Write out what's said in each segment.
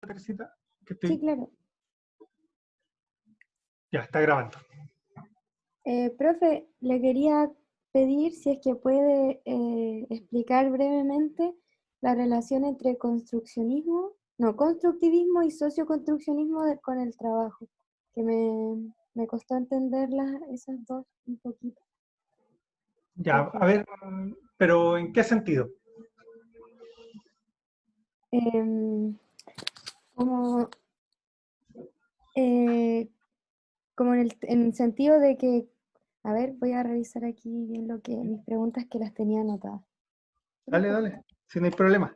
Teresita? Sí, claro. Ya, está grabando. Profe, le quería pedir si es que puede explicar brevemente la relación entre constructivismo y socioconstruccionismo con el trabajo, que me costó entender esas dos un poquito, Ya, por a favor. ver, pero ¿en qué sentido? Em, como, eh, como en el sentido de que, a ver, voy a revisar aquí bien mis preguntas que las tenía anotadas. Dale, dale, si no hay problema.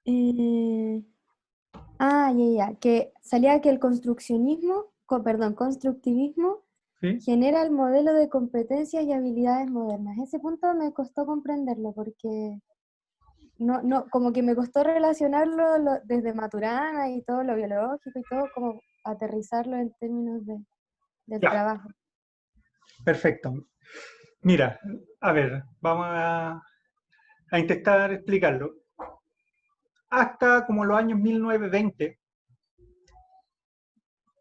Eh, que salía que el constructivismo ¿Sí? genera el modelo de competencias y habilidades modernas. Ese punto me costó comprenderlo porque como que me costó relacionarlo desde Maturana y todo lo biológico y todo, como aterrizarlo en términos del Ya, trabajo. perfecto. Mira, a ver, vamos a intentar explicarlo. Hasta como los años 1920,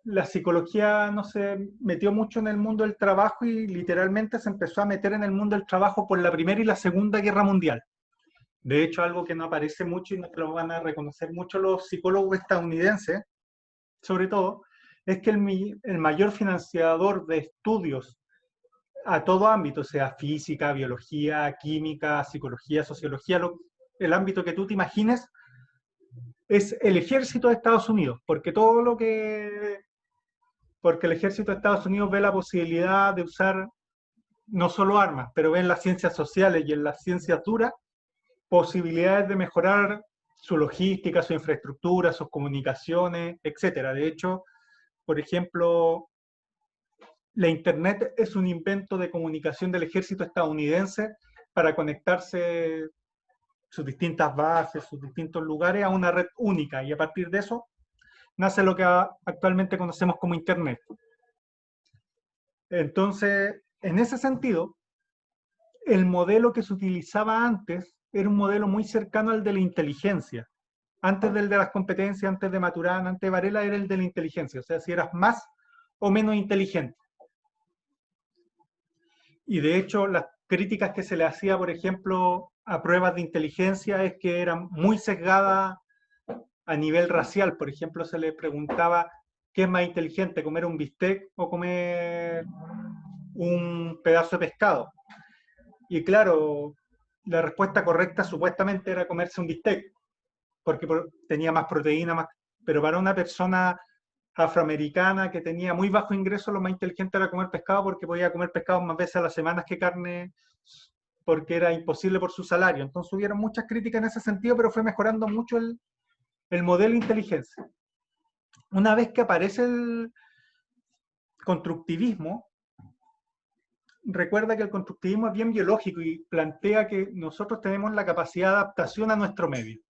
la psicología no se metió mucho en el mundo del trabajo y literalmente se empezó a meter en el mundo del trabajo por la Primera y la Segunda Guerra Mundial. De hecho, algo que no aparece mucho y no te lo van a reconocer mucho los psicólogos estadounidenses, sobre todo, es que el mayor financiador de estudios a todo ámbito, sea física, biología, química, psicología, sociología, el ámbito que tú te imagines, es el ejército de Estados Unidos, porque el ejército de Estados Unidos ve la posibilidad de usar no solo armas, pero ve en las ciencias sociales y en las ciencias duras posibilidades de mejorar su logística, su infraestructura, sus comunicaciones, etcétera. De hecho, por ejemplo, la Internet es un invento de comunicación del ejército estadounidense para conectarse sus distintas bases, sus distintos lugares a una red única y a partir de eso nace lo que actualmente conocemos como Internet. Entonces, en ese sentido, el modelo que se utilizaba antes era un modelo muy cercano al de la inteligencia. Antes del de las competencias, antes de Maturana, antes de Varela, era el de la inteligencia. O sea, si eras más o menos inteligente. Y de hecho, las críticas que se le hacía, por ejemplo, a pruebas de inteligencia es que eran muy sesgadas a nivel racial. Por ejemplo, se le preguntaba qué es más inteligente, comer un bistec o comer un pedazo de pescado. Y claro, la respuesta correcta supuestamente era comerse un bistec, porque tenía más proteína, más, pero para una persona afroamericana que tenía muy bajo ingreso, lo más inteligente era comer pescado porque podía comer pescado más veces a la semana que carne, porque era imposible por su salario. Entonces hubieron muchas críticas en ese sentido, pero fue mejorando mucho el modelo de inteligencia. Una vez que aparece el constructivismo, recuerda que el constructivismo es bien biológico y plantea que nosotros tenemos la capacidad de adaptación a nuestro medio.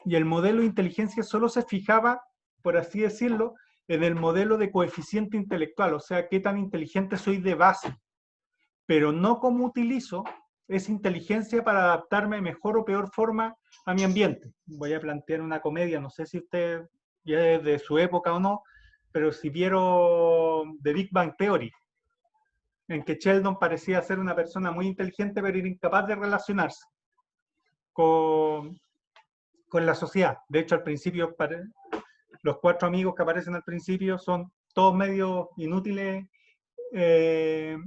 Y el modelo de inteligencia solo se fijaba, por así decirlo, en el modelo de coeficiente intelectual, o sea, qué tan inteligente soy de base, pero no cómo utilizo esa inteligencia para adaptarme de mejor o peor forma a mi ambiente. Voy a plantear una comedia, no sé si usted ya es de su época o no, pero si vieron The Big Bang Theory, en que Sheldon parecía ser una persona muy inteligente, pero era incapaz de relacionarse con, con la sociedad. De hecho, al principio, los cuatro amigos que aparecen al principio son todos medios inútiles eh,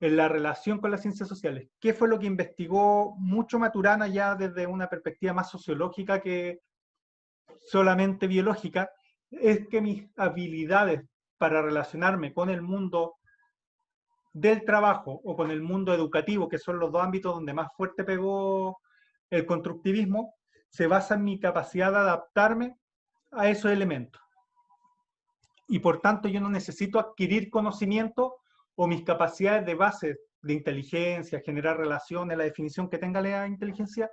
en la relación con las ciencias sociales. ¿Qué fue lo que investigó mucho Maturana ya desde una perspectiva más sociológica que solamente biológica? Es que mis habilidades para relacionarme con el mundo del trabajo o con el mundo educativo, que son los dos ámbitos donde más fuerte pegó el constructivismo, se basa en mi capacidad de adaptarme a esos elementos. Y por tanto yo no necesito adquirir conocimiento o mis capacidades de base de inteligencia, generar relaciones, la definición que tenga la inteligencia,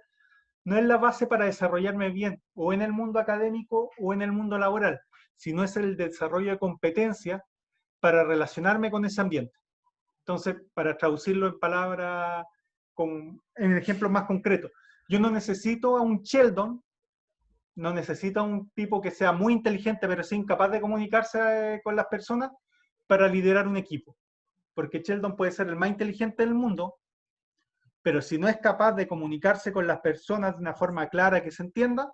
no es la base para desarrollarme bien o en el mundo académico o en el mundo laboral, sino es el desarrollo de competencias para relacionarme con ese ambiente. Entonces, para traducirlo en palabras en ejemplos más concretos. Yo no necesito a un Sheldon, no necesito a un tipo que sea muy inteligente, pero es incapaz de comunicarse con las personas para liderar un equipo. Porque Sheldon puede ser el más inteligente del mundo, pero si no es capaz de comunicarse con las personas de una forma clara que se entienda,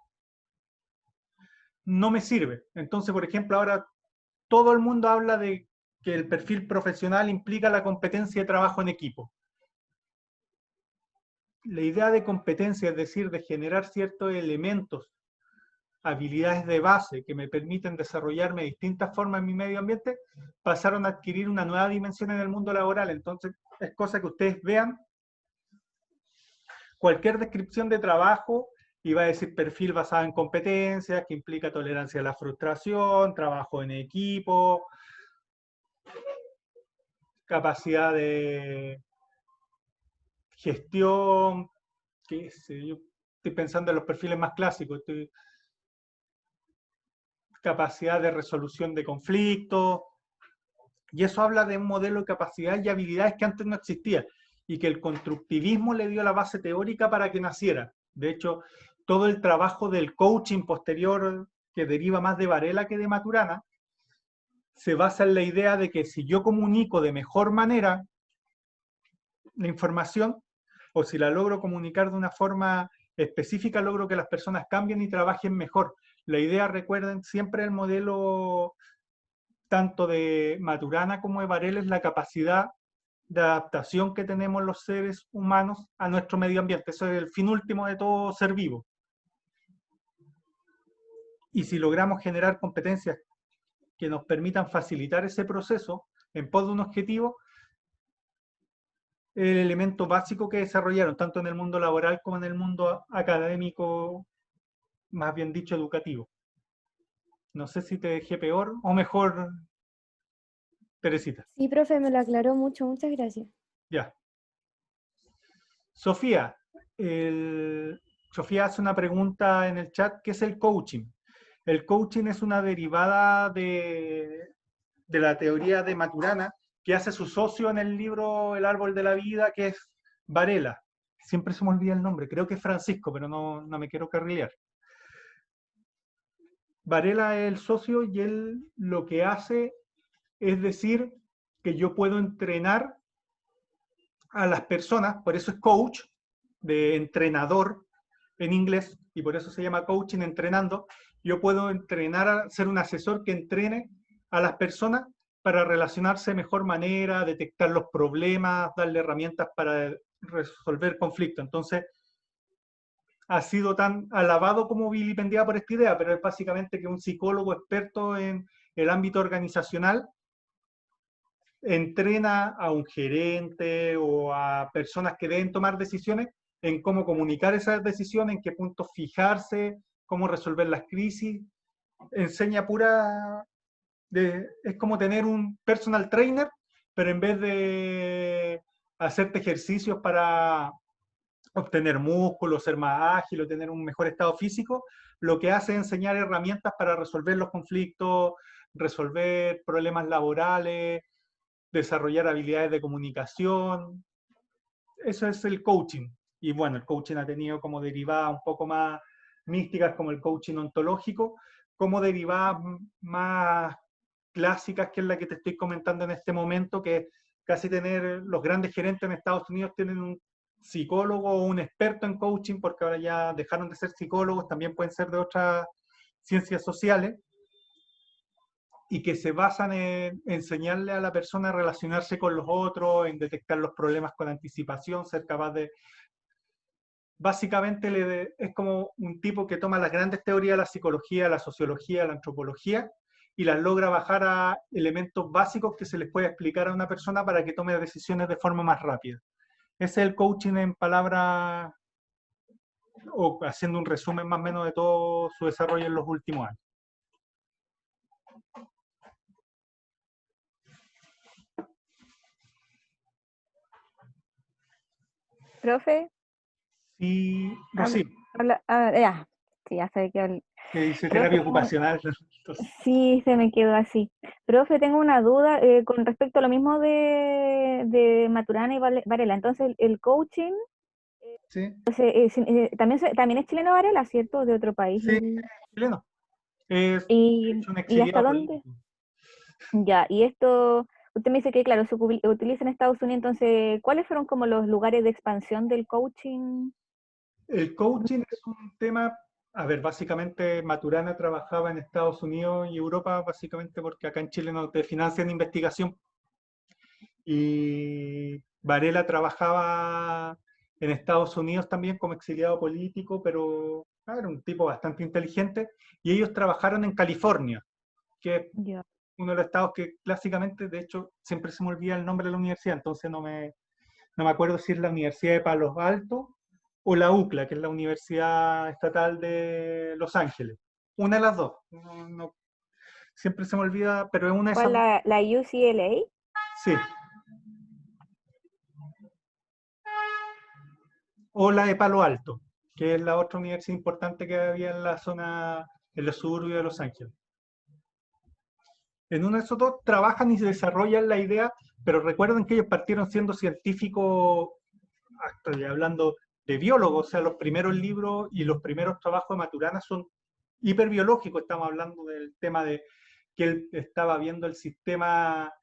no me sirve. Entonces, por ejemplo, ahora todo el mundo habla de que el perfil profesional implica la competencia de trabajo en equipo. La idea de competencia, es decir, de generar ciertos elementos, habilidades de base que me permiten desarrollarme de distintas formas en mi medio ambiente, pasaron a adquirir una nueva dimensión en el mundo laboral. Entonces, es cosa que ustedes vean cualquier descripción de trabajo y va a decir perfil basado en competencias, que implica tolerancia a la frustración, trabajo en equipo, capacidad de gestión, qué sé yo, estoy pensando en los perfiles más clásicos, capacidad de resolución de conflictos, y eso habla de un modelo de capacidades y habilidades que antes no existía, y que el constructivismo le dio la base teórica para que naciera. De hecho, todo el trabajo del coaching posterior, que deriva más de Varela que de Maturana, se basa en la idea de que si yo comunico de mejor manera la información, o si la logro comunicar de una forma específica, logro que las personas cambien y trabajen mejor. La idea, recuerden, siempre el modelo tanto de Maturana como de Varela es la capacidad de adaptación que tenemos los seres humanos a nuestro medio ambiente. Eso es el fin último de todo ser vivo. Y si logramos generar competencias que nos permitan facilitar ese proceso en pos de un objetivo, el elemento básico que desarrollaron, tanto en el mundo laboral como en el mundo académico, más bien dicho, educativo. No sé si te dejé peor o mejor, Teresita. Sí, profe, me lo aclaró mucho, muchas gracias. Ya. Sofía, Sofía hace una pregunta en el chat, ¿qué es el coaching? El coaching es una derivada de la teoría de Maturana que hace su socio en el libro El árbol de la vida, que es Varela. Siempre se me olvida el nombre, creo que es Francisco, pero no me quiero carrilear. Varela es el socio y él lo que hace es decir que yo puedo entrenar a las personas, por eso es coach, de entrenador en inglés, y por eso se llama coaching, entrenando. Yo puedo entrenar a ser un asesor que entrene a las personas para relacionarse de mejor manera, detectar los problemas, darle herramientas para resolver conflictos. Entonces, ha sido tan alabado como vilipendiado por esta idea, pero es básicamente que un psicólogo experto en el ámbito organizacional entrena a un gerente o a personas que deben tomar decisiones en cómo comunicar esas decisiones, en qué puntos fijarse, cómo resolver las crisis. Enseña es como tener un personal trainer, pero en vez de hacerte ejercicios para obtener músculo, ser más ágil o tener un mejor estado físico, lo que hace es enseñar herramientas para resolver los conflictos, resolver problemas laborales, desarrollar habilidades de comunicación. Eso es el coaching. Y bueno, el coaching ha tenido como derivadas un poco más místicas, como el coaching ontológico, como derivadas más clásicas, que es la que te estoy comentando en este momento, que casi tener los grandes gerentes en Estados Unidos tienen un psicólogo o un experto en coaching, porque ahora ya dejaron de ser psicólogos, también pueden ser de otras ciencias sociales, y que se basan en enseñarle a la persona a relacionarse con los otros, en detectar los problemas con anticipación, ser capaz de... Básicamente es como un tipo que toma las grandes teorías de la psicología, la sociología, la antropología, y las logra bajar a elementos básicos que se les puede explicar a una persona para que tome decisiones de forma más rápida. Ese es el coaching en palabras, o haciendo un resumen más o menos de todo su desarrollo en los últimos años. Profe, Y Rocío. ya. Sí, ya sé que... que dice Profe, terapia ocupacional. Entonces, sí, se me quedó así. Profe, tengo una duda con respecto a lo mismo de Maturana y Varela. Entonces, el coaching, sí, entonces, también es chileno Varela, ¿cierto? De otro país. sí, chileno. Es, de hecho, un Y hasta exiliado dónde? político. Ya, y esto, usted me dice que, claro, utiliza en Estados Unidos, entonces, ¿cuáles fueron como los lugares de expansión del coaching? El coaching es un tema, a ver, básicamente Maturana trabajaba en Estados Unidos y Europa, básicamente porque acá en Chile no te financian investigación. Y Varela trabajaba en Estados Unidos también como exiliado político, pero era un tipo bastante inteligente. Y ellos trabajaron en California, que es Ya. uno de los estados que clásicamente, de hecho, siempre se me olvida el nombre de la universidad, entonces no me acuerdo si es la Universidad de Palos Altos o la UCLA, que es la Universidad Estatal de Los Ángeles. Una de las dos. Siempre se me olvida, pero es una de ¿Cuál, esas dos. la UCLA? Sí. O la de Palo Alto, que es la otra universidad importante que había en la zona, en los suburbios de Los Ángeles. En uno de esos dos trabajan y se desarrollan la idea, pero recuerden que ellos partieron siendo científicos, estoy hablando de biólogos, o sea, los primeros libros y los primeros trabajos de Maturana son hiperbiológicos, estamos hablando del tema de que él estaba viendo el sistema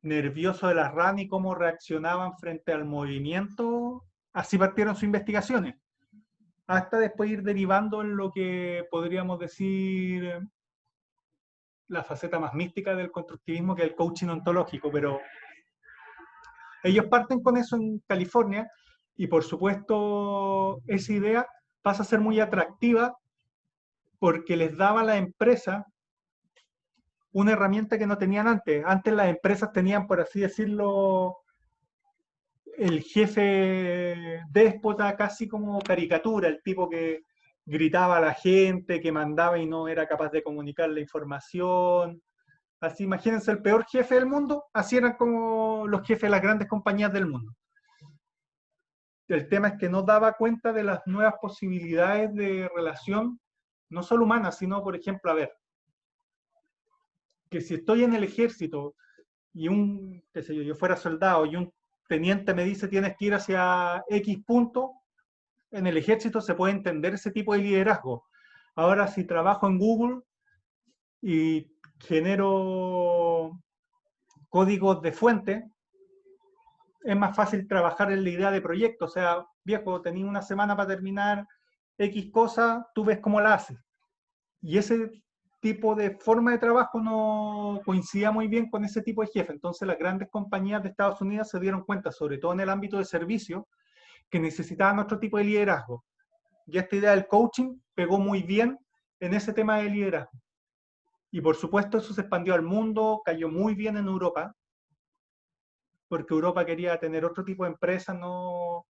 nervioso de las ranas y cómo reaccionaban frente al movimiento, así partieron sus investigaciones, hasta después ir derivando en lo que podríamos decir la faceta más mística del constructivismo, que es el coaching ontológico, pero ellos parten con eso en California y por supuesto esa idea pasa a ser muy atractiva porque les daba a la empresa una herramienta que no tenían antes. Antes las empresas tenían, por así decirlo, el jefe déspota, casi como caricatura, el tipo que gritaba a la gente, que mandaba y no era capaz de comunicar la información. Así, imagínense el peor jefe del mundo, así eran como los jefes de las grandes compañías del mundo. El tema es que no daba cuenta de las nuevas posibilidades de relación, no solo humana, sino, por ejemplo, a ver, que si estoy en el ejército y qué sé yo, yo fuera soldado y un teniente me dice tienes que ir hacia X punto, en el ejército se puede entender ese tipo de liderazgo. Ahora, si trabajo en Google y genero códigos de fuente, es más fácil trabajar en la idea de proyecto. O sea, viejo, tenía una semana para terminar X cosa, tú ves cómo la haces. Y ese tipo de forma de trabajo no coincidía muy bien con ese tipo de jefe. Entonces las grandes compañías de Estados Unidos se dieron cuenta, sobre todo en el ámbito de servicio, que necesitaban otro tipo de liderazgo. Y esta idea del coaching pegó muy bien en ese tema de liderazgo. Y por supuesto eso se expandió al mundo, cayó muy bien en Europa, porque Europa quería tener otro tipo de empresa, no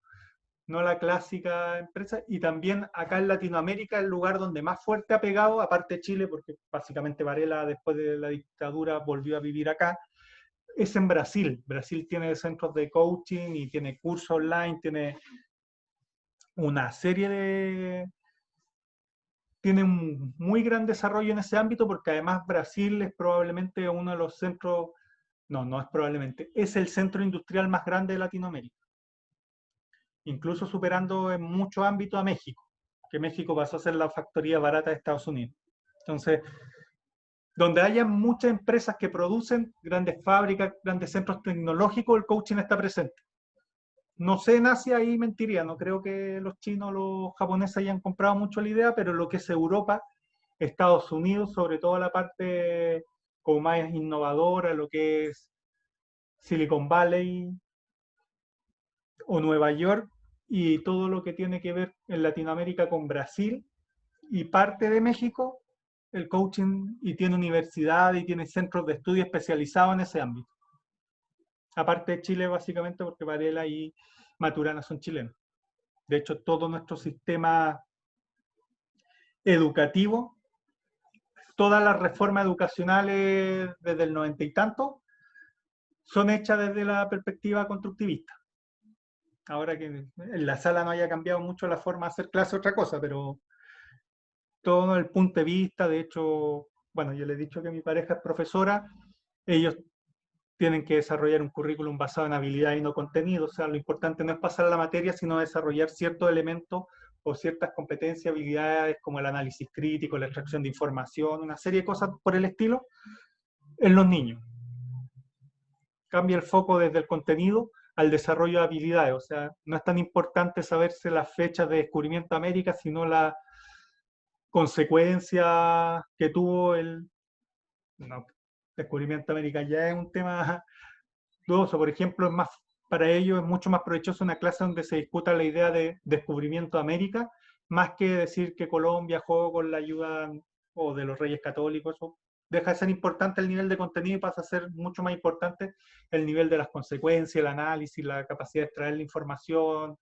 la clásica empresa. Y también acá en Latinoamérica, el lugar donde más fuerte ha pegado, aparte de Chile, porque básicamente Varela después de la dictadura volvió a vivir acá, es en Brasil. Brasil tiene centros de coaching y tiene cursos online, tiene una serie de, tiene un muy gran desarrollo en ese ámbito porque además Brasil es probablemente uno de los centros, no es probablemente, es el centro industrial más grande de Latinoamérica, incluso superando en muchos ámbitos a México, que México pasó a ser la factoría barata de Estados Unidos. Entonces, donde haya muchas empresas que producen grandes fábricas, grandes centros tecnológicos, el coaching está presente. No sé en Asia, ahí mentiría, no creo que los chinos o los japoneses hayan comprado mucho la idea, pero lo que es Europa, Estados Unidos, sobre todo la parte como más innovadora, lo que es Silicon Valley o Nueva York y todo lo que tiene que ver en Latinoamérica con Brasil y parte de México, el coaching y tiene universidades y tiene centros de estudio especializados en ese ámbito. Aparte de Chile, básicamente, porque Varela y Maturana son chilenos. De hecho, todo nuestro sistema educativo, todas las reformas educacionales desde el 90 y tanto, son hechas desde la perspectiva constructivista. Ahora que en la sala no haya cambiado mucho la forma de hacer clase, otra cosa, pero todo el punto de vista. De hecho, bueno, yo le he dicho que mi pareja es profesora, ellos tienen que desarrollar un currículum basado en habilidad y no contenido. O sea, lo importante no es pasar la materia, sino desarrollar ciertos elementos o ciertas competencias, habilidades como el análisis crítico, la extracción de información, una serie de cosas por el estilo, en los niños. Cambia el foco desde el contenido al desarrollo de habilidades. O sea, no es tan importante saberse las fechas de descubrimiento de América, sino la consecuencia que tuvo el no, descubrimiento de América. Ya es un tema dudoso. Por ejemplo, es más, para ellos es mucho más provechoso una clase donde se discuta la idea de descubrimiento de América, más que decir que Colombia jugó con la ayuda o de los reyes católicos. Eso deja de ser importante el nivel de contenido y pasa a ser mucho más importante el nivel de las consecuencias, el análisis, la capacidad de extraer la información.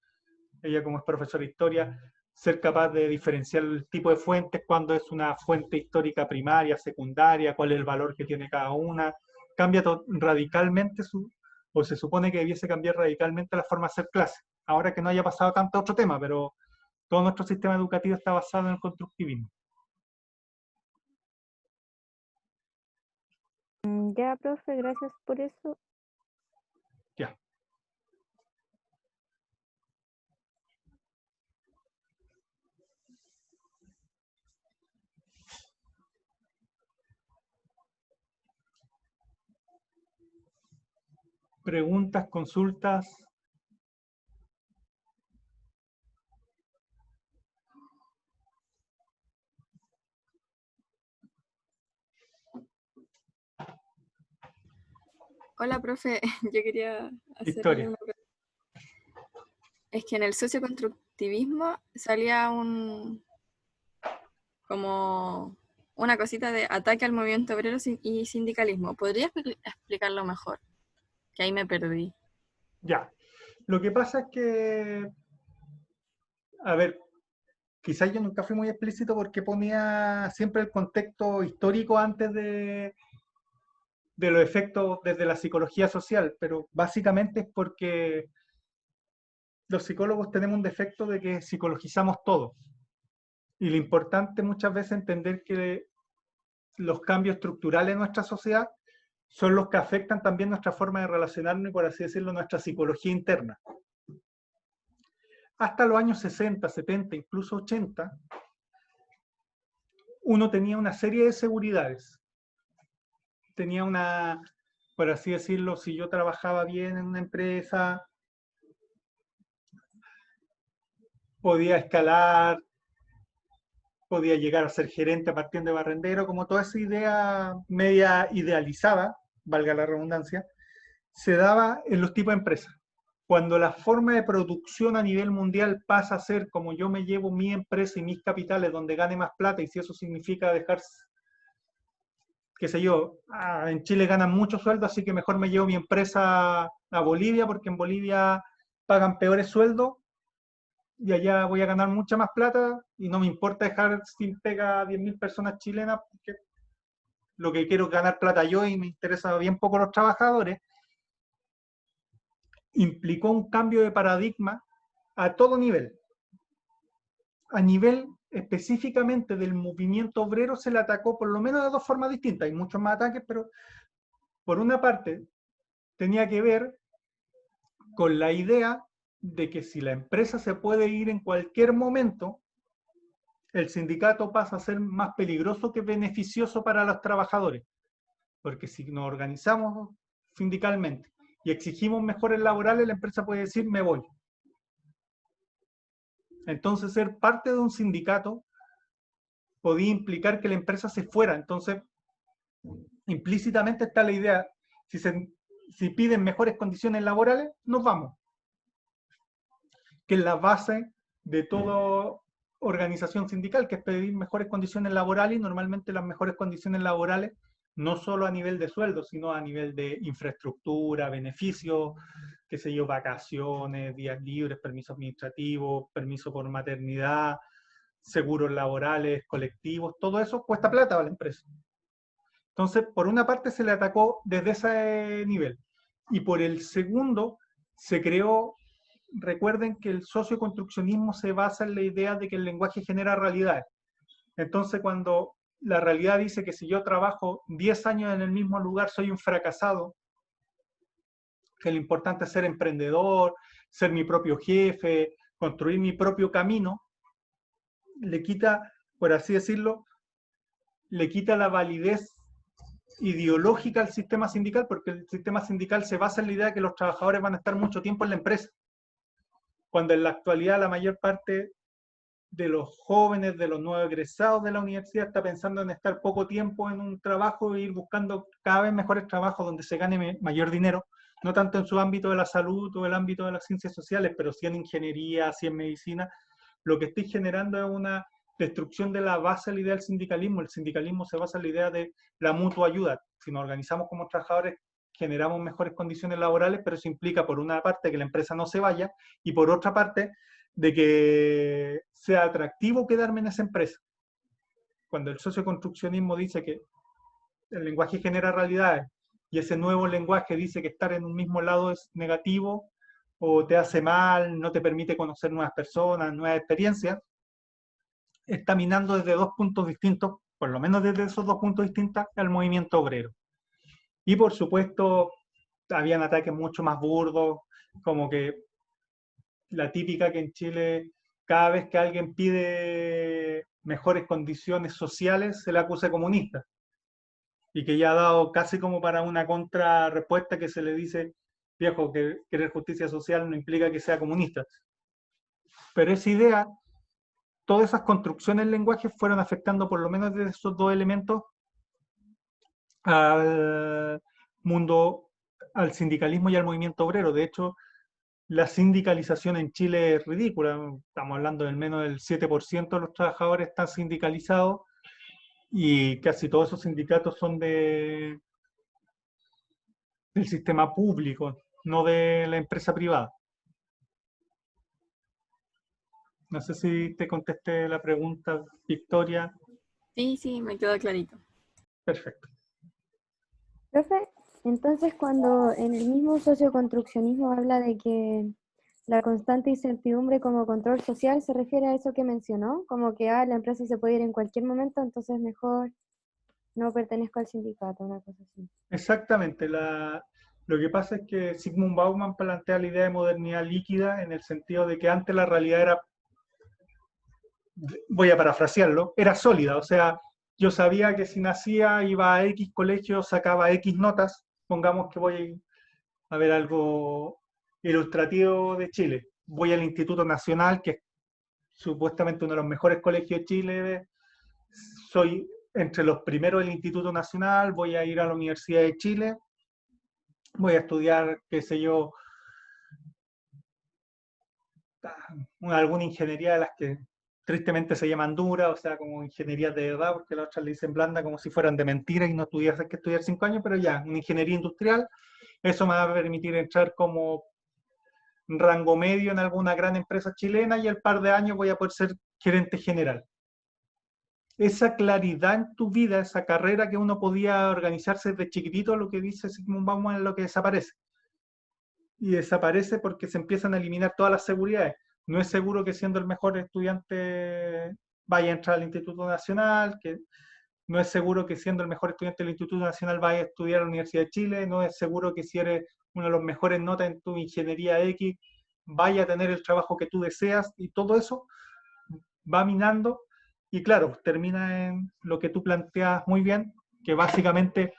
Ella, como es profesora de historia, ser capaz de diferenciar el tipo de fuentes, cuando es una fuente histórica primaria, secundaria, cuál es el valor que tiene cada una. Cambia radicalmente o se supone que debiese cambiar radicalmente la forma de hacer clase. Ahora que no haya pasado tanto otro tema, pero todo nuestro sistema educativo está basado en el constructivismo. Ya, profe, gracias por eso. Ya. Preguntas, consultas. Hola, profe, yo quería hacerle Historia. una pregunta. Es que en el socioconstructivismo salía como una cosita de ataque al movimiento obrero y sindicalismo. ¿Podría explicarlo mejor? Que ahí me perdí. Ya. Lo que pasa es que, a ver, quizás yo nunca fui muy explícito porque ponía siempre el contexto histórico antes de los efectos desde la psicología social, pero básicamente es porque los psicólogos tenemos un defecto de que psicologizamos todo. Y lo importante muchas veces es entender que los cambios estructurales en nuestra sociedad son los que afectan también nuestra forma de relacionarnos y, por así decirlo, nuestra psicología interna. Hasta los años 60, 70, incluso 80, uno tenía una serie de seguridades. Tenía una, por así decirlo, si yo trabajaba bien en una empresa, podía escalar, podía llegar a ser gerente partiendo de barrendero, como toda esa idea media idealizada, valga la redundancia, se daba en los tipos de empresas. Cuando la forma de producción a nivel mundial pasa a ser como yo me llevo mi empresa y mis capitales donde gane más plata, y si eso significa dejar, qué sé yo, en Chile ganan mucho sueldo, así que mejor me llevo mi empresa a Bolivia, porque en Bolivia pagan peores sueldos, y allá voy a ganar mucha más plata, y no me importa dejar sin pega a 10.000 personas chilenas, porque lo que quiero es ganar plata yo y me interesa bien poco los trabajadores. Implicó un cambio de paradigma a todo nivel. A nivel específicamente del movimiento obrero se le atacó por lo menos de dos formas distintas. Hay muchos más ataques, pero por una parte tenía que ver con la idea de que si la empresa se puede ir en cualquier momento, el sindicato pasa a ser más peligroso que beneficioso para los trabajadores. Porque si nos organizamos sindicalmente y exigimos mejores laborales, la empresa puede decir, me voy. Entonces, ser parte de un sindicato podía implicar que la empresa se fuera. Entonces, implícitamente está la idea, si piden mejores condiciones laborales, nos vamos. Que es la base de toda organización sindical, que es pedir mejores condiciones laborales, y normalmente las mejores condiciones laborales no solo a nivel de sueldo, sino a nivel de infraestructura, beneficios, qué sé yo, vacaciones, días libres, permisos administrativos, permiso por maternidad, seguros laborales, colectivos, todo eso cuesta plata a la empresa. Entonces, por una parte se le atacó desde ese nivel, y por el segundo se creó, recuerden que el socioconstruccionismo se basa en la idea de que el lenguaje genera realidades. Entonces, cuando la realidad dice que si yo trabajo 10 años en el mismo lugar, soy un fracasado, que lo importante es ser emprendedor, ser mi propio jefe, construir mi propio camino, le quita, por así decirlo, le quita la validez ideológica al sistema sindical, porque el sistema sindical se basa en la idea de que los trabajadores van a estar mucho tiempo en la empresa, cuando en la actualidad la mayor parte de los jóvenes, de los nuevos egresados de la universidad, está pensando en estar poco tiempo en un trabajo e ir buscando cada vez mejores trabajos donde se gane mayor dinero, no tanto en su ámbito de la salud o el ámbito de las ciencias sociales, pero sí en ingeniería, sí en medicina. Lo que estoy generando es una destrucción de la base de la idea del sindicalismo. El sindicalismo se basa en la idea de la mutua ayuda. Si nos organizamos como trabajadores, generamos mejores condiciones laborales, pero eso implica, por una parte, que la empresa no se vaya, y por otra parte, de que sea atractivo quedarme en esa empresa. Cuando el socioconstruccionismo dice que el lenguaje genera realidades, y ese nuevo lenguaje dice que estar en un mismo lado es negativo, o te hace mal, no te permite conocer nuevas personas, nuevas experiencias, está minando desde dos puntos distintos, por lo menos desde esos dos puntos distintos, al movimiento obrero. Y por supuesto, habían ataques mucho más burdos, como que la típica que en Chile, cada vez que alguien pide mejores condiciones sociales, se le acusa de comunista. Y que ya ha dado casi como para una contrarrespuesta que se le dice, viejo, que querer justicia social no implica que sea comunista. Pero esa idea, todas esas construcciones del lenguaje fueron afectando por lo menos de esos dos elementos al mundo, al sindicalismo y al movimiento obrero. De hecho, la sindicalización en Chile es ridícula. Estamos hablando del menos del 7% de los trabajadores están sindicalizados y casi todos esos sindicatos son del sistema público, no de la empresa privada. No sé si te contesté la pregunta, Victoria. Sí, me quedó clarito. Perfecto. Profe, entonces cuando en el mismo socioconstruccionismo habla de que la constante incertidumbre como control social, ¿se refiere a eso que mencionó? Como que la empresa se puede ir en cualquier momento, entonces mejor no pertenezco al sindicato, una cosa así. Exactamente. Lo que pasa es que Zygmunt Bauman plantea la idea de modernidad líquida en el sentido de que antes la realidad era, voy a parafrasearlo, era sólida. O sea, yo sabía que si nacía iba a X colegio, sacaba X notas. Pongamos que voy a ver algo ilustrativo de Chile. Voy al Instituto Nacional, que es supuestamente uno de los mejores colegios de Chile. Soy entre los primeros del Instituto Nacional, voy a ir a la Universidad de Chile, voy a estudiar, qué sé yo, alguna ingeniería de las que tristemente se llaman duras, o sea, como ingeniería de verdad, porque las otras le dicen blanda como si fueran de mentira y no tuvieras que estudiar 5 años, pero ya, una ingeniería industrial, eso me va a permitir entrar como rango medio en alguna gran empresa chilena y al par de años voy a poder ser gerente general. Esa claridad en tu vida, esa carrera que uno podía organizarse desde chiquitito, lo que dice Zygmunt Bauman es lo que desaparece. Y desaparece porque se empiezan a eliminar todas las seguridades. No es seguro que siendo el mejor estudiante vaya a entrar al Instituto Nacional, que no es seguro que siendo el mejor estudiante del Instituto Nacional vaya a estudiar a la Universidad de Chile, no es seguro que si eres uno de los mejores notas en tu ingeniería X vaya a tener el trabajo que tú deseas, y todo eso va minando y claro, termina en lo que tú planteas muy bien, que básicamente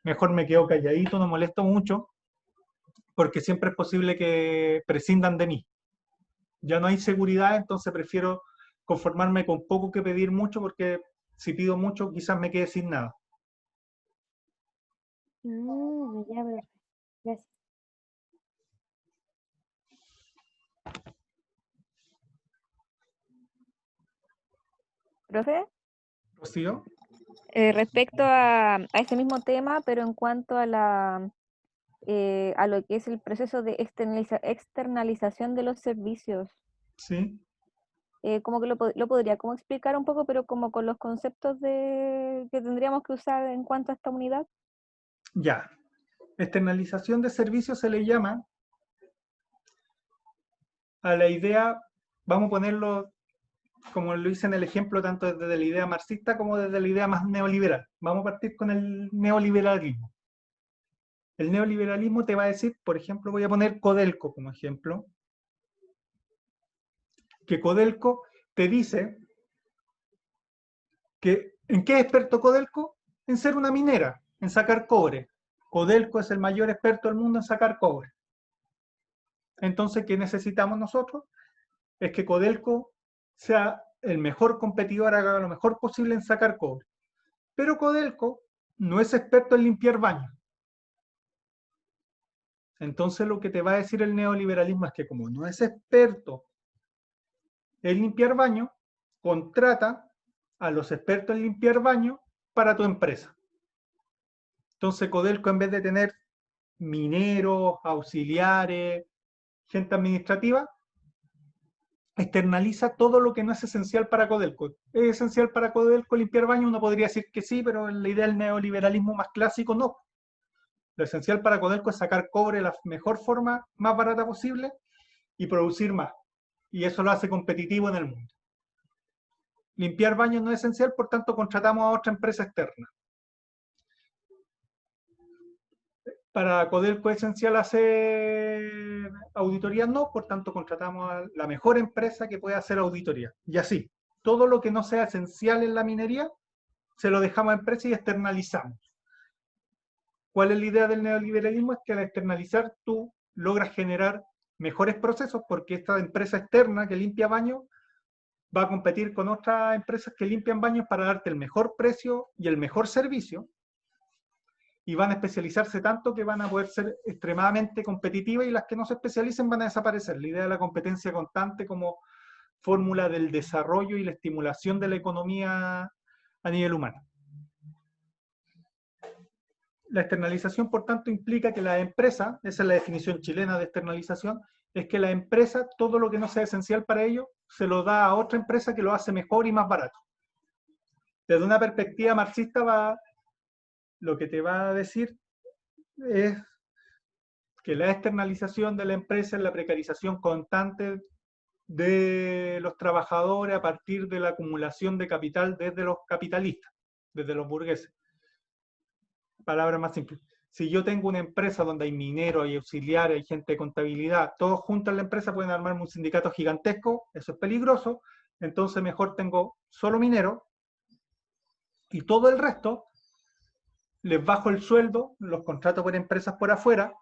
mejor me quedo calladito, no molesto mucho, porque siempre es posible que prescindan de mí. Ya no hay seguridad, entonces prefiero conformarme con poco que pedir mucho, porque si pido mucho quizás me quede sin nada. Ya, profe. Gracias. Profe, ¿Rocío? respecto a ese mismo tema, pero en cuanto a a lo que es el proceso de externalización de los servicios, Sí, como que lo podría como explicar un poco, pero como con los conceptos que tendríamos que usar en cuanto a esta unidad. ya. Externalización de servicios se le llama a la idea, vamos a ponerlo como lo hice en el ejemplo, tanto desde la idea marxista como desde la idea más neoliberal. Vamos a partir con el neoliberalismo. El neoliberalismo te va a decir, por ejemplo, voy a poner Codelco como ejemplo, que Codelco te dice que ¿en qué es experto Codelco? En ser una minera, en sacar cobre. Codelco es el mayor experto del mundo en sacar cobre. Entonces, ¿qué necesitamos nosotros? Es que Codelco sea el mejor competidor, haga lo mejor posible en sacar cobre. Pero Codelco no es experto en limpiar baños. Entonces lo que te va a decir el neoliberalismo es que como no es experto en limpiar baños, contrata a los expertos en limpiar baños para tu empresa. Entonces Codelco, en vez de tener mineros, auxiliares, gente administrativa, externaliza todo lo que no es esencial para Codelco. ¿Es esencial para Codelco limpiar baños? Uno podría decir que sí, pero en la idea del neoliberalismo más clásico no. Lo esencial para Codelco es sacar cobre de la mejor forma, más barata posible, y producir más. Y eso lo hace competitivo en el mundo. Limpiar baños no es esencial, por tanto contratamos a otra empresa externa. Para Codelco es esencial hacer auditoría, no, por tanto contratamos a la mejor empresa que pueda hacer auditoría. Y así, todo lo que no sea esencial en la minería, se lo dejamos a empresa y externalizamos. ¿Cuál es la idea del neoliberalismo? Es que al externalizar tú logras generar mejores procesos, porque esta empresa externa que limpia baños va a competir con otras empresas que limpian baños para darte el mejor precio y el mejor servicio, y van a especializarse tanto que van a poder ser extremadamente competitivas, y las que no se especialicen van a desaparecer. La idea de la competencia constante como fórmula del desarrollo y la estimulación de la economía a nivel humano. La externalización, por tanto, implica que la empresa, esa es la definición chilena de externalización, es que la empresa, todo lo que no sea esencial para ello, se lo da a otra empresa que lo hace mejor y más barato. Desde una perspectiva marxista, lo que te va a decir es que la externalización de la empresa es la precarización constante de los trabajadores a partir de la acumulación de capital desde los capitalistas, desde los burgueses. Palabras más simples. Si yo tengo una empresa donde hay mineros, hay auxiliares, hay gente de contabilidad, todos juntos en la empresa pueden armarme un sindicato gigantesco, eso es peligroso, entonces mejor tengo solo mineros y todo el resto les bajo el sueldo, los contrato por empresas por afuera,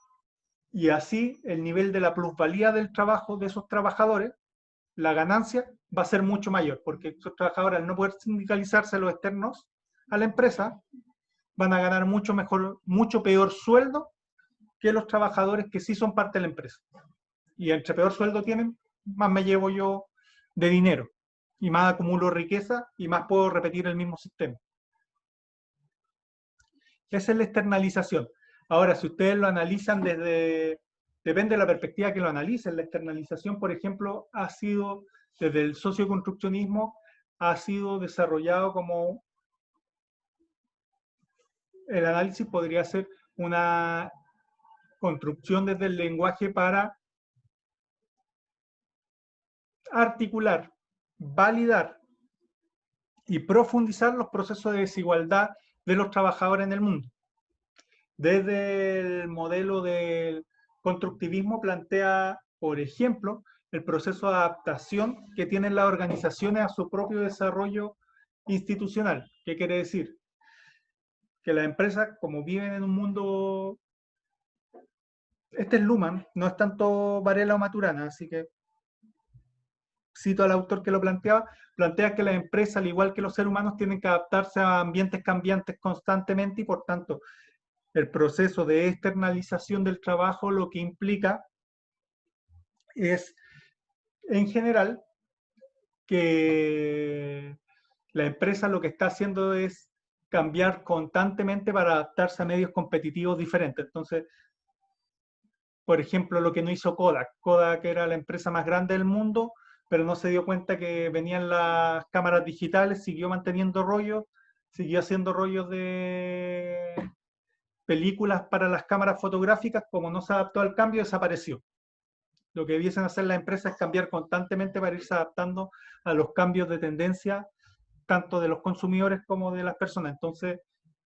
y así el nivel de la plusvalía del trabajo de esos trabajadores, la ganancia va a ser mucho mayor, porque esos trabajadores, al no poder sindicalizarse a los externos a la empresa, van a ganar mucho mejor, mucho peor sueldo que los trabajadores que sí son parte de la empresa. Y entre peor sueldo tienen, más me llevo yo de dinero, y más acumulo riqueza, y más puedo repetir el mismo sistema. Esa es la externalización. Ahora, si ustedes lo analizan desde, depende de la perspectiva que lo analicen, la externalización, por ejemplo, ha sido, desde el socioconstruccionismo, ha sido desarrollado como, el análisis podría ser una construcción desde el lenguaje para articular, validar y profundizar los procesos de desigualdad de los trabajadores en el mundo. Desde el modelo del constructivismo plantea, por ejemplo, el proceso de adaptación que tienen las organizaciones a su propio desarrollo institucional. ¿Qué quiere decir? Que las empresas, como viven en un mundo... Este es Luhmann, no es tanto Varela o Maturana, así que cito al autor que lo plantea que las empresas, al igual que los seres humanos, tienen que adaptarse a ambientes cambiantes constantemente, y por tanto el proceso de externalización del trabajo lo que implica es, en general, que la empresa lo que está haciendo es cambiar constantemente para adaptarse a medios competitivos diferentes. Entonces, por ejemplo, lo que no hizo Kodak. Kodak era la empresa más grande del mundo, pero no se dio cuenta que venían las cámaras digitales, siguió manteniendo rollos, siguió haciendo rollos de películas para las cámaras fotográficas, como no se adaptó al cambio, desapareció. Lo que debiesen hacer las empresas es cambiar constantemente para irse adaptando a los cambios de tendencia, tanto de los consumidores como de las personas. Entonces,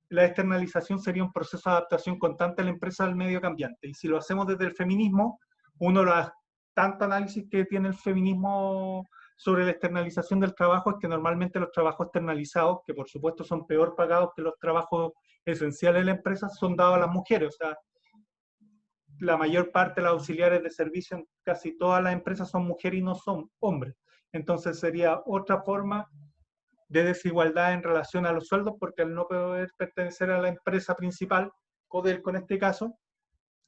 la externalización sería un proceso de adaptación constante a la empresa al medio cambiante. Y si lo hacemos desde el feminismo, uno de los tantos análisis que tiene el feminismo sobre la externalización del trabajo es que normalmente los trabajos externalizados, que por supuesto son peor pagados que los trabajos esenciales de la empresa, son dados a las mujeres. O sea, la mayor parte de los auxiliares de servicio en casi todas las empresas son mujeres y no son hombres. Entonces sería otra forma de desigualdad en relación a los sueldos, porque al no poder pertenecer a la empresa principal, Codelco en este caso,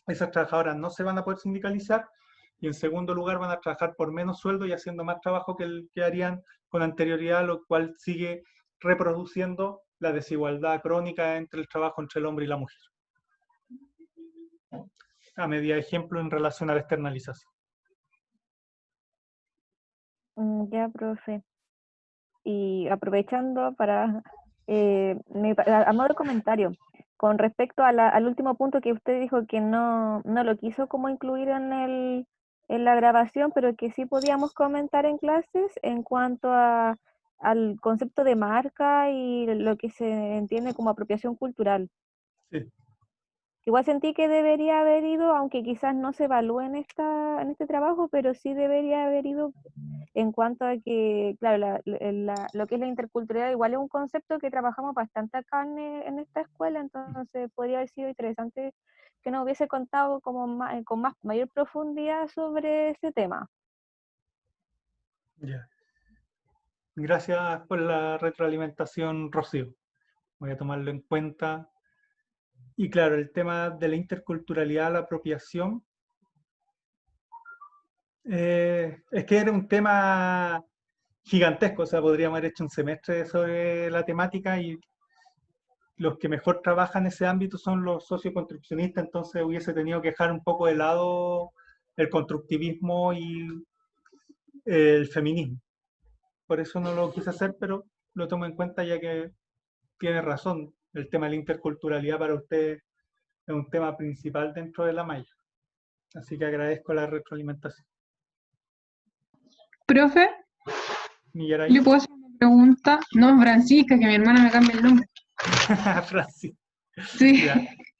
esas trabajadoras no se van a poder sindicalizar, y en segundo lugar van a trabajar por menos sueldo y haciendo más trabajo que el que harían con anterioridad, lo cual sigue reproduciendo la desigualdad crónica entre el trabajo entre el hombre y la mujer. A medida de ejemplo en relación a la externalización. Ya, profe. Y aprovechando para, a modo de comentario, con respecto a al último punto que usted dijo que no lo quiso como incluir en la grabación, pero que sí podíamos comentar en clases en cuanto al concepto de marca y lo que se entiende como apropiación cultural. Sí. Igual sentí que debería haber ido, aunque quizás no se evalúe en este trabajo, pero sí debería haber ido en cuanto a que, claro, lo que es la interculturalidad igual es un concepto que trabajamos bastante acá en esta escuela, entonces podría haber sido interesante que nos hubiese contado como con mayor profundidad sobre ese tema. Ya. Gracias por la retroalimentación, Rocío. Voy a tomarlo en cuenta. Y claro, el tema de la interculturalidad, la apropiación, es que era un tema gigantesco, o sea, podríamos haber hecho un semestre sobre la temática y los que mejor trabajan en ese ámbito son los socioconstruccionistas, entonces hubiese tenido que dejar un poco de lado el constructivismo y el feminismo. Por eso no lo quise hacer, pero lo tomo en cuenta ya que tiene razón. El tema de la interculturalidad para usted es un tema principal dentro de la malla. Así que agradezco la retroalimentación. Profe, Millaray. ¿le puedo hacer una pregunta? No, Francisca, que mi hermana me cambia el nombre. Francis. Sí, Ya.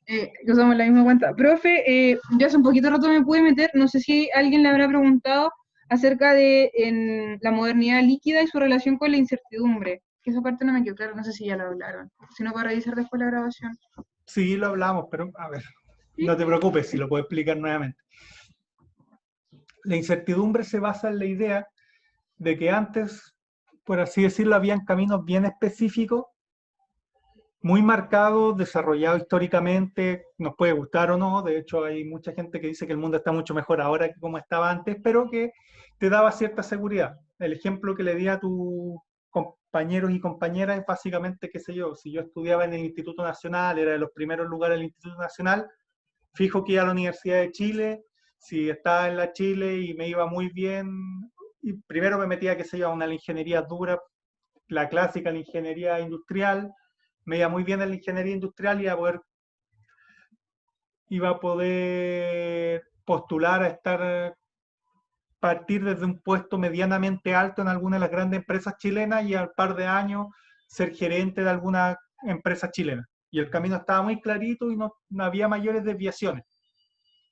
que usamos la misma cuenta. Profe, yo hace un poquito rato me pude meter, no sé si alguien le habrá preguntado acerca de la modernidad líquida y su relación con la incertidumbre. Que esa parte no me quedó claro, no sé si ya lo hablaron. Si no, para revisar después la grabación. Sí, lo hablamos, pero a ver, ¿Sí? no te preocupes si lo puedo explicar nuevamente. La incertidumbre se basa en la idea de que antes, por así decirlo, habían caminos bien específicos, muy marcados, desarrollados históricamente, nos puede gustar o no, de hecho hay mucha gente que dice que el mundo está mucho mejor ahora que como estaba antes, pero que te daba cierta seguridad. El ejemplo que le di a tus compañeros y compañeras es básicamente, qué sé yo, si yo estudiaba en el Instituto Nacional, era de los primeros lugares del Instituto Nacional, fijo que iba a la Universidad de Chile, si estaba en la Chile y me iba muy bien, y primero me metía, qué sé yo, a una ingeniería dura, la clásica, la ingeniería industrial, me iba muy bien en la ingeniería industrial y iba a poder postular a estar, partir desde un puesto medianamente alto en alguna de las grandes empresas chilenas y al par de años ser gerente de alguna empresa chilena. Y el camino estaba muy clarito y no había mayores desviaciones.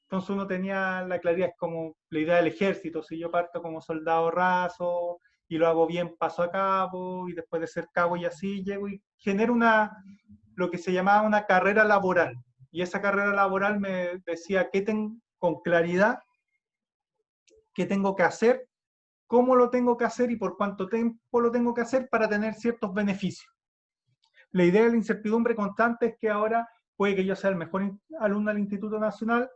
Entonces uno tenía la claridad, es como la idea del ejército, si yo parto como soldado raso y lo hago bien, paso a cabo, y después de ser cabo y así llego y genero lo que se llamaba una carrera laboral. Y esa carrera laboral me decía con claridad qué tengo que hacer, cómo lo tengo que hacer y por cuánto tiempo lo tengo que hacer para tener ciertos beneficios. La idea de la incertidumbre constante es que ahora puede que yo sea el mejor alumno del Instituto Nacional,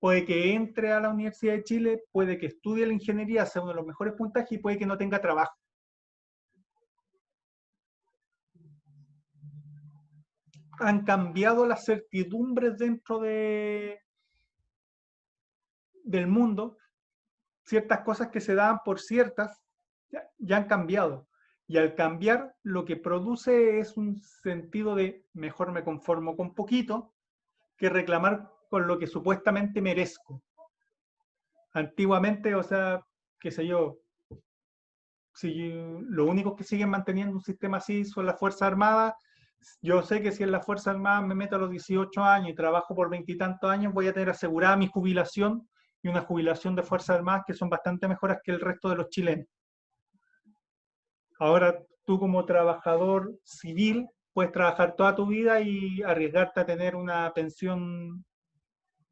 puede que entre a la Universidad de Chile, puede que estudie la ingeniería, sea uno de los mejores puntajes y puede que no tenga trabajo. Han cambiado las certidumbres dentro del mundo, ciertas cosas que se daban por ciertas ya han cambiado. Y al cambiar, lo que produce es un sentido de mejor me conformo con poquito que reclamar con lo que supuestamente merezco. antiguamente, o sea, qué sé yo, si lo único que siguen manteniendo un sistema así son las Fuerzas Armadas. Yo sé que si en las Fuerzas Armadas me meto a los 18 años y trabajo por veintitantos años, voy a tener asegurada mi jubilación y una jubilación de Fuerzas Armadas que son bastante mejoras que el resto de los chilenos. Ahora tú como trabajador civil puedes trabajar toda tu vida y arriesgarte a tener una pensión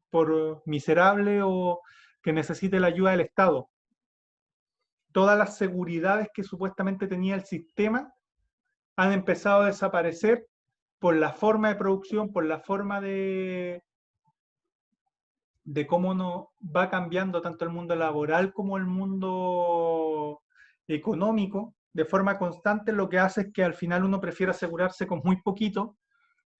por miserable o que necesite la ayuda del Estado. Todas las seguridades que supuestamente tenía el sistema han empezado a desaparecer por la forma de producción, por la forma de cómo no va cambiando tanto el mundo laboral como el mundo económico de forma constante, lo que hace es que al final uno prefiere asegurarse con muy poquito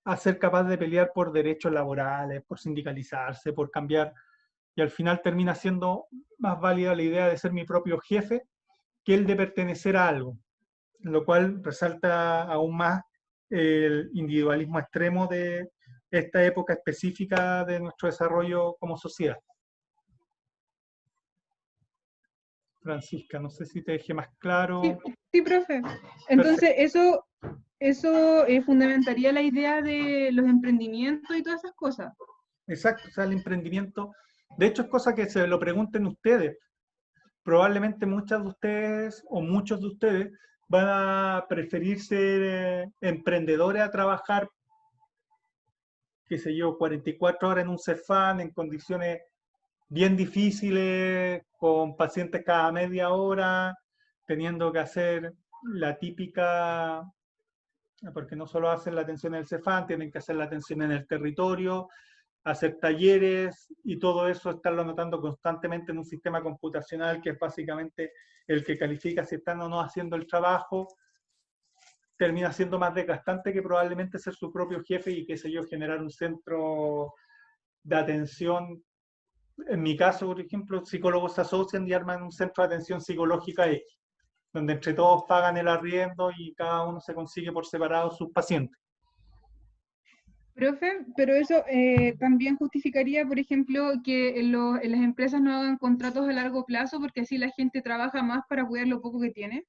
a ser capaz de pelear por derechos laborales, por sindicalizarse, por cambiar, y al final termina siendo más válida la idea de ser mi propio jefe que el de pertenecer a algo, lo cual resalta aún más el individualismo extremo de esta época específica de nuestro desarrollo como sociedad. Francisca, no sé si te dejé más claro. Sí, profe. Entonces, eso fundamentaría la idea de los emprendimientos y todas esas cosas. Exacto, o sea, el emprendimiento, de hecho es cosa que se lo pregunten ustedes. Probablemente muchas de ustedes o muchos de ustedes van a preferir ser emprendedores a trabajar, qué sé yo, 44 horas en un Cefam en condiciones bien difíciles, con pacientes cada media hora, teniendo que hacer la típica, porque no solo hacen la atención en el Cefam, tienen que hacer la atención en el territorio, hacer talleres y todo eso estarlo anotando constantemente en un sistema computacional que es básicamente el que califica si están o no haciendo el trabajo, termina siendo más desgastante que probablemente ser su propio jefe y qué sé yo, generar un centro de atención. En mi caso, por ejemplo, psicólogos se asocian y arman un centro de atención psicológica X, donde entre todos pagan el arriendo y cada uno se consigue por separado sus pacientes. Profe, pero eso también justificaría, por ejemplo, que en las empresas no hagan contratos a largo plazo porque así la gente trabaja más para cuidar lo poco que tiene.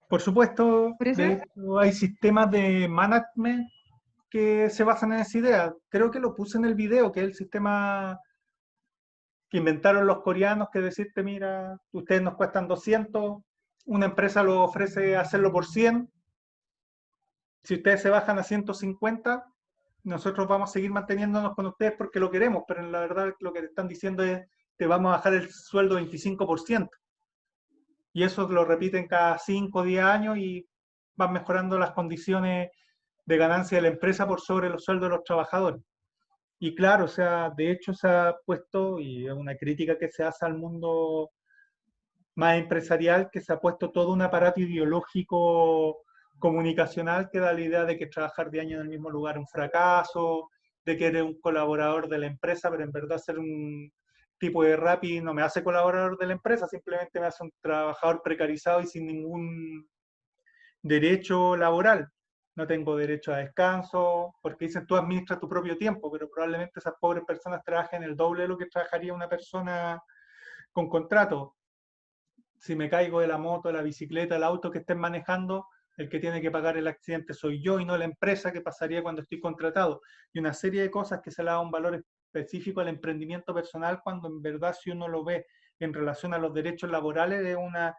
Por supuesto, ¿Por eso? de hecho, hay sistemas de management que se basan en esa idea. Creo que lo puse en el video, que es el sistema que inventaron los coreanos, que decirte, mira, ustedes nos cuestan 200, una empresa lo ofrece hacerlo por 100, si ustedes se bajan a 150, nosotros vamos a seguir manteniéndonos con ustedes porque lo queremos, pero en la verdad lo que te están diciendo es, te vamos a bajar el sueldo 25%. Y eso lo repiten cada 5 o 10 años y van mejorando las condiciones de ganancia de la empresa por sobre los sueldos de los trabajadores. Y claro, o sea, de hecho se ha puesto, y es una crítica que se hace al mundo más empresarial, que se ha puesto todo un aparato ideológico comunicacional que da la idea de que trabajar 10 años en el mismo lugar es un fracaso, de que eres un colaborador de la empresa, pero en verdad ser un tipo de Rappi no me hace colaborador de la empresa, simplemente me hace un trabajador precarizado y sin ningún derecho laboral. No tengo derecho a descanso, porque dicen tú administras tu propio tiempo, pero probablemente esas pobres personas trabajen el doble de lo que trabajaría una persona con contrato. Si me caigo de la moto, de la bicicleta, el auto que estén manejando, el que tiene que pagar el accidente soy yo y no la empresa, que pasaría cuando estoy contratado. Y una serie de cosas que se le da un valor específico al emprendimiento personal, cuando en verdad si uno lo ve en relación a los derechos laborales, es una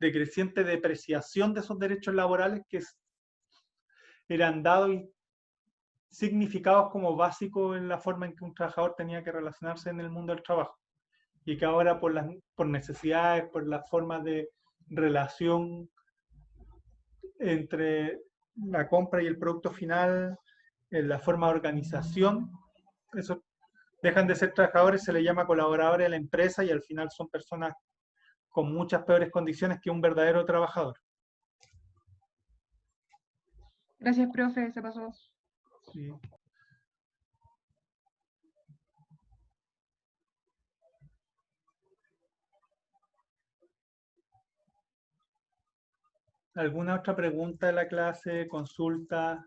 decreciente depreciación de esos derechos laborales que eran dados y significados como básicos en la forma en que un trabajador tenía que relacionarse en el mundo del trabajo. Y que ahora por necesidades, por las formas de relación entre la compra y el producto final, en la forma de organización, eso dejan de ser trabajadores, se les llama colaboradores de la empresa y al final son personas con muchas peores condiciones que un verdadero trabajador. Gracias, profe, se pasó. Sí. ¿Alguna otra pregunta de la clase, consulta?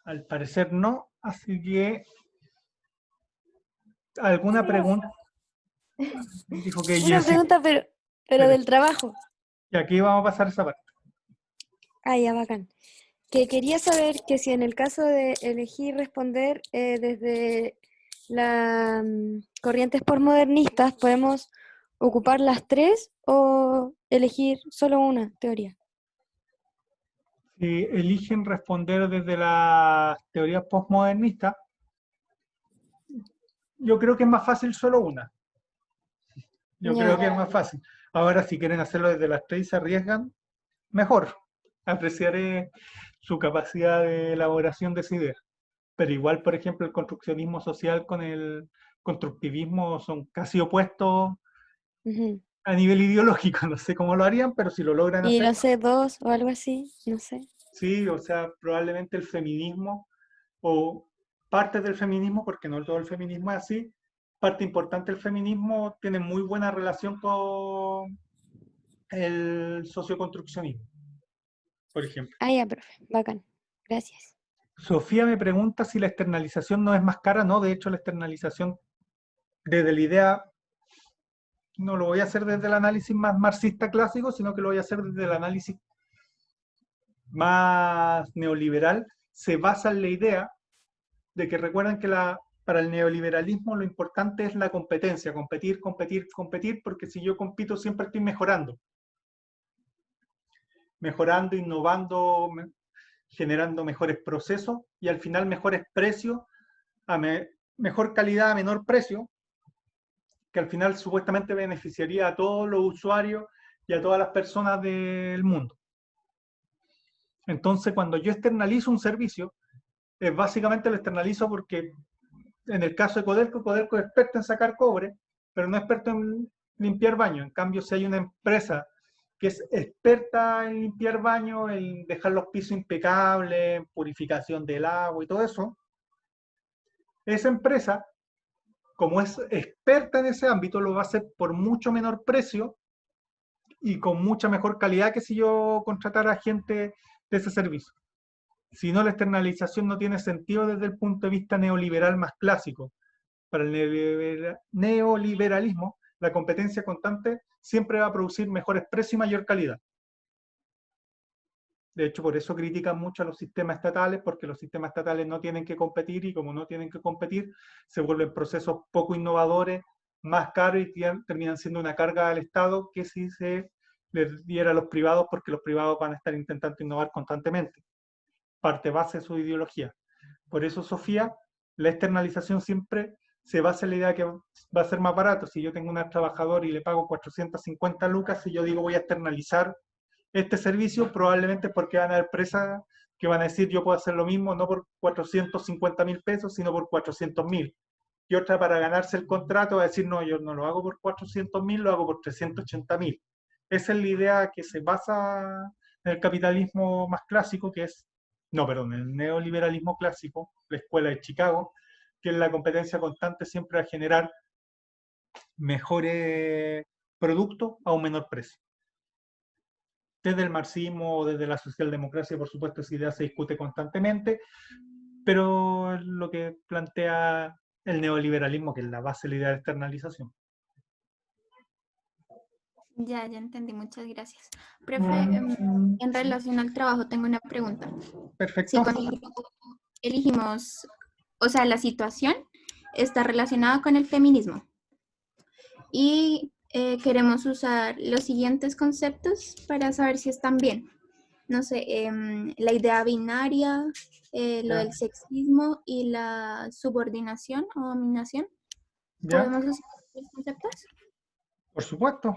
Al parecer no, así que ¿alguna pregunta? Dijo que Una Jessica. pregunta, pero del trabajo. Y aquí vamos a pasar esa parte. Ah, ya, bacán. Que quería saber que si en el caso de elegir responder desde las corrientes postmodernistas, podemos ocupar las tres o elegir solo una teoría. Si eligen responder desde las teorías postmodernistas, yo creo que es más fácil solo una. Yo Ya. creo que es más fácil. Ahora, si quieren hacerlo desde las tres y se arriesgan, mejor. Apreciaré su capacidad de elaboración de esa idea. Pero igual, por ejemplo, el construccionismo social con el constructivismo son casi opuestos Ujú. a nivel ideológico. No sé cómo lo harían, pero si lo logran Y hacer, no sé, dos o algo así, no sé. sí, o sea, probablemente el feminismo o parte del feminismo, porque no todo el feminismo es así, parte importante del feminismo tiene muy buena relación con el socioconstruccionismo, por ejemplo. Ah, ya, profe, bacán. Gracias. Sofía me pregunta si la externalización no es más cara. No, de hecho la externalización desde la idea, no lo voy a hacer desde el análisis más marxista clásico, sino que lo voy a hacer desde el análisis más neoliberal, se basa en la idea de que recuerdan que para el neoliberalismo lo importante es la competencia, competir, competir, competir, porque si yo compito siempre estoy mejorando, innovando, generando mejores procesos y al final mejores precios, mejor calidad a menor precio, que al final supuestamente beneficiaría a todos los usuarios y a todas las personas del mundo. Entonces, cuando yo externalizo un servicio, básicamente lo externalizo porque en el caso de Codelco es experto en sacar cobre, pero no es experto en limpiar baños. En cambio, si hay una empresa que es experta en limpiar baños, en dejar los pisos impecables, en purificación del agua y todo eso, esa empresa, como es experta en ese ámbito, lo va a hacer por mucho menor precio y con mucha mejor calidad que si yo contratara gente de ese servicio. Si no, la externalización no tiene sentido desde el punto de vista neoliberal más clásico. Para el neoliberalismo, la competencia constante siempre va a producir mejores precios y mayor calidad. De hecho, por eso critican mucho a los sistemas estatales, porque los sistemas estatales no tienen que competir y como no tienen que competir, se vuelven procesos poco innovadores, más caros y terminan siendo una carga al Estado que si se les diera a los privados, porque los privados van a estar intentando innovar constantemente. Parte base de su ideología. Por eso, Sofía, la externalización siempre se basa en la idea que va a ser más barato. Si yo tengo un trabajador y le pago 450 lucas, si yo digo voy a externalizar este servicio, probablemente porque van a haber empresas que van a decir yo puedo hacer lo mismo no por 450.000 pesos, sino por 400.000. Y otra para ganarse el contrato va a decir no, yo no lo hago por 400.000, lo hago por 380.000. Esa es la idea que se basa en el capitalismo más clásico, que es, no, perdón, el neoliberalismo clásico, la escuela de Chicago, que es la competencia constante siempre a generar mejores productos a un menor precio. Desde el marxismo o desde la socialdemocracia, por supuesto, esa idea se discute constantemente, pero es lo que plantea el neoliberalismo, que es la base de la idea de externalización. Ya entendí, muchas gracias. Profe, en relación al trabajo tengo una pregunta. Perfecto. Si cuando elegimos, o sea, la situación está relacionada con el feminismo y queremos usar los siguientes conceptos para saber si están bien. No sé, la idea binaria, lo del sexismo y la subordinación o dominación. ¿Ya? ¿Podemos usar los conceptos? Por supuesto.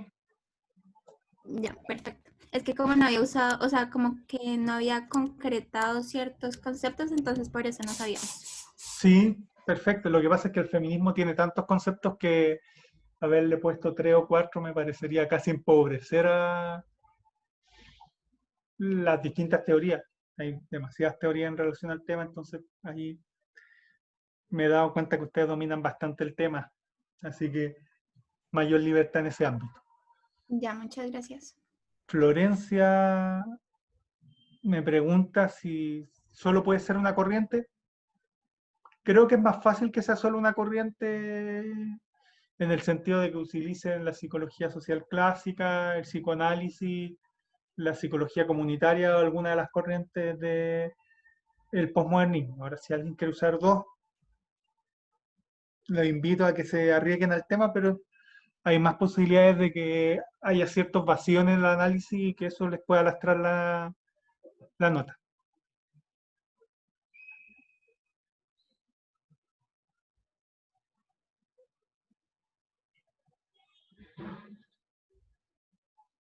Ya, perfecto. Es que como no había usado, o sea, como que no había concretado ciertos conceptos, entonces por eso no sabíamos. Sí, perfecto. Lo que pasa es que el feminismo tiene tantos conceptos que haberle puesto 3 o 4 me parecería casi empobrecer a las distintas teorías. Hay demasiadas teorías en relación al tema, entonces ahí me he dado cuenta que ustedes dominan bastante el tema, así que mayor libertad en ese ámbito. Ya, muchas gracias. Florencia me pregunta si solo puede ser una corriente. Creo que es más fácil que sea solo una corriente en el sentido de que utilicen la psicología social clásica, el psicoanálisis, la psicología comunitaria o alguna de las corrientes del posmodernismo. Ahora, si alguien quiere usar dos, los invito a que se arriesguen al tema, pero hay más posibilidades de que haya ciertos vacíos en el análisis y que eso les pueda lastrar la nota.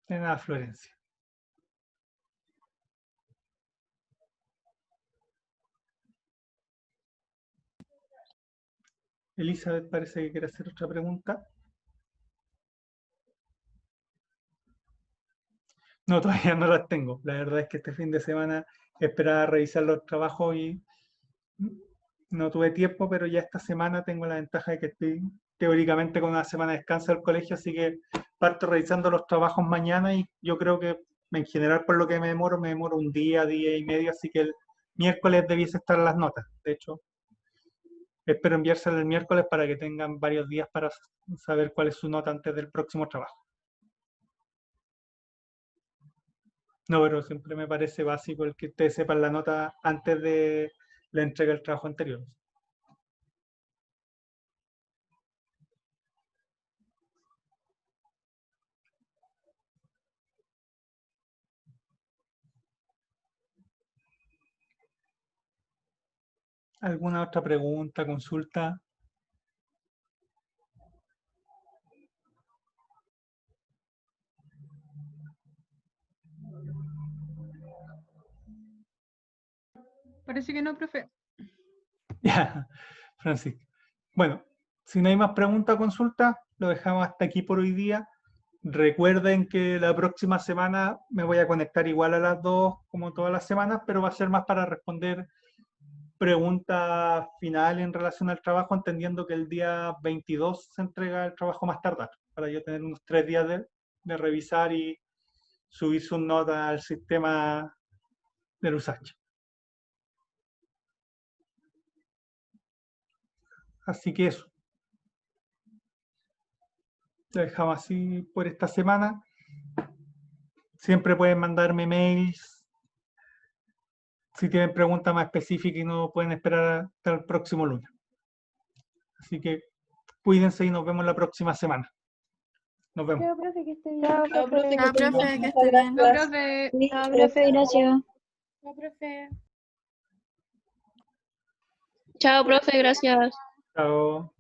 De nada, Florencia. Elizabeth parece que quiere hacer otra pregunta. No, todavía no las tengo. La verdad es que este fin de semana esperaba revisar los trabajos y no tuve tiempo, pero ya esta semana tengo la ventaja de que estoy teóricamente con una semana de descanso del colegio, así que parto revisando los trabajos mañana y yo creo que en general por lo que me demoro un día, día y medio, así que el miércoles debiese estar las notas. De hecho, espero enviárselas el miércoles para que tengan varios días para saber cuál es su nota antes del próximo trabajo. No, pero siempre me parece básico el que ustedes sepan la nota antes de la entrega del trabajo anterior. ¿Alguna otra pregunta, consulta? Parece que no, profe. Ya, Francisco. Bueno, si no hay más preguntas o consultas, lo dejamos hasta aquí por hoy día. Recuerden que la próxima semana me voy a conectar igual a las 2 como todas las semanas, pero va a ser más para responder preguntas finales en relación al trabajo, entendiendo que el día 22 se entrega el trabajo más tardar, para yo tener unos 3 días de revisar y subir sus notas al sistema del USACH. Así que eso. Lo dejamos así por esta semana. Siempre pueden mandarme mails si tienen preguntas más específicas y no pueden esperar hasta el próximo lunes. Así que cuídense y nos vemos la próxima semana. Nos vemos. Chao, profe, que esté bien. Chao, profe. Chao, profe, que esté bien. No, profe. Chao, profe, gracias. Chao, profe. Chao, profe, gracias. Chao.